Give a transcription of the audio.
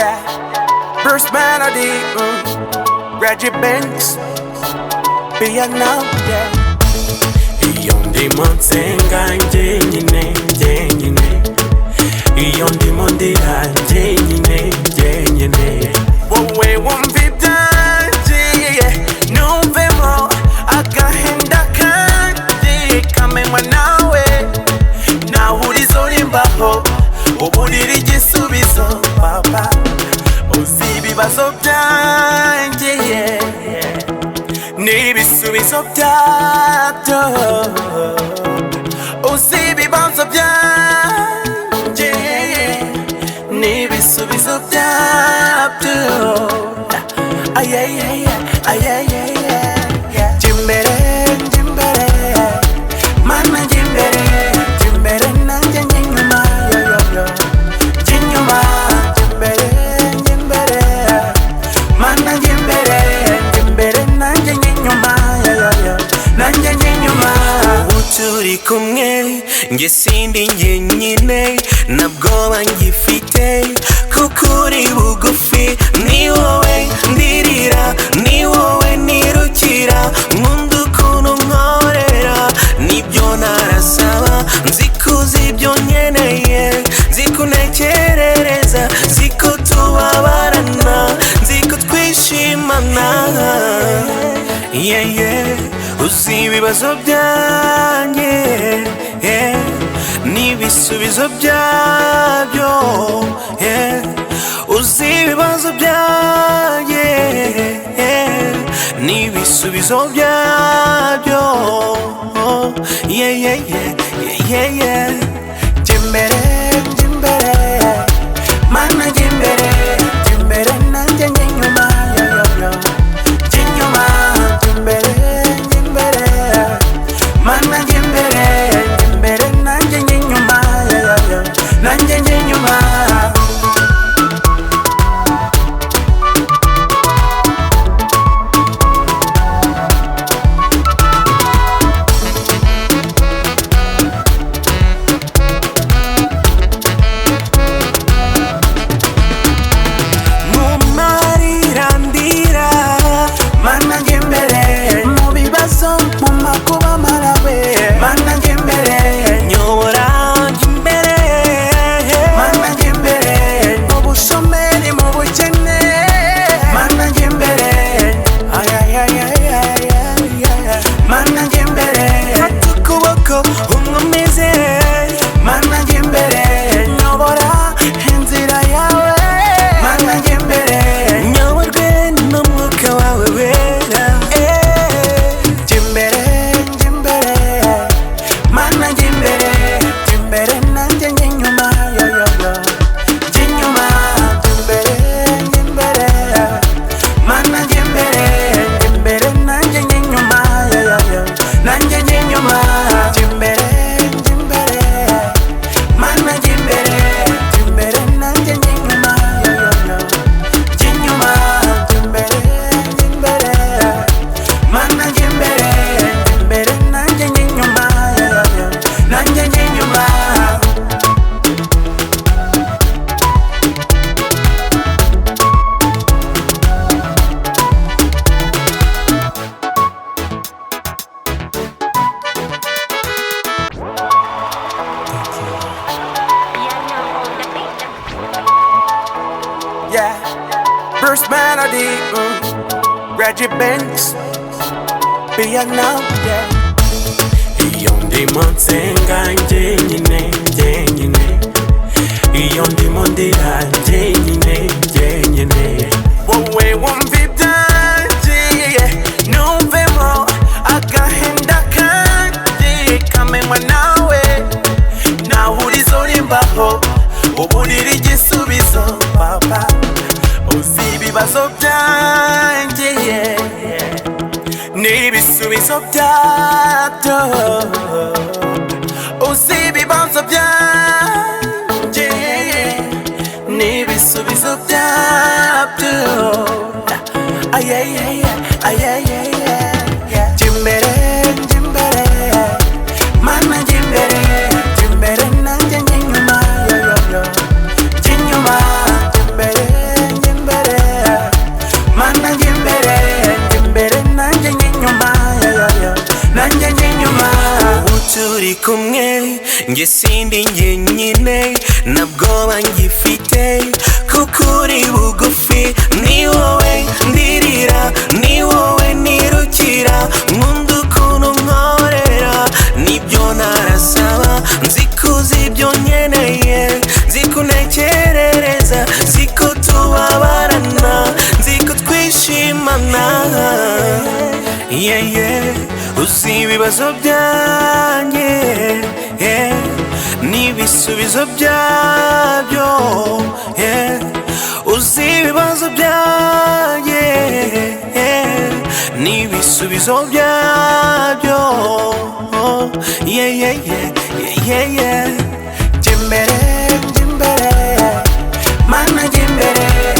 Yeah, Bruce Melody, Reggie Banks, be a now, yeah. Yondi Monsenga, Jenny, Yondi Mondia, Jenny. One way, one vita, no vemo, Akahenda Kandi, coming one now, now who is on in Baho, Obudiri Jisubiso, Papa, Ozibi Basopta, Nibi Subisopta, Ozibi Basopta, Nibi Subisopta, Jimbere, Mana Jimbere, Nanja Jinyuma, Jinyuma, Jimbere, Mana Jimbere, Nanja Jinyuma, Nanja Jinyuma. Turi kumwe, nge sindi njyenyine, nabwoba ngifite, kuko uri bugufi, ni wowe ndirira, ni wowe nirukira, nkunda ukuntu nkorera, nibyo narasaba, nzikuzi ibyo nkeneye, nzikunekerereza, nziko tubabarana, nziko twishimana, uzi ibibazo byanjye, n'ibisubizo byabyo, uzi ibibazo byanjye, n'ibisubizo byabyo, Jimbere, Mana Jimbere, Nanja Jinyuma, Jinyuma, Jimbere, Mana Jimbere, Nanja Jinyuma, Nanja Jinyuma. Yeah, Bruce Melody, Reggie Banks, be a now, yeah. Yondi Monsenga, Jenny, Yondi Mondia, Jenny. One way, one vita, no vemo, Akahenda Kandi, coming one now, now who is on in Baho, Obudiri Jisubiso, Papa, Ozibi Basopta, Nibi Subisopta, Ozibi Basopta, Nibi Subisopta, Jimbere, Mana Jimbere, Nanja Jinyuma, Jinyuma, Jimbere. turi kumwe, njye sindi njyenyine, ntabwo ngifite kuko uri bugufi. Ni wowe ndirira, ni wowe nirukira, nkunda ukuntu nkorera, nibyo narasaba. Nzi ko uzi ibyo nkeneye, nzi ko untekerereza, nzi ko tubabarana, nzi ko twishimana. Yeah, yeah. Uzi ibibazo byanjye, yeah, n'ibisubizo byabyo, yeah. Uzi ibibazo byanjye, yeah, n'ibisubizo byabyo, yeah, yeah, yeah, yeah, yeah. Jimbere, jimbere, mana jimbere.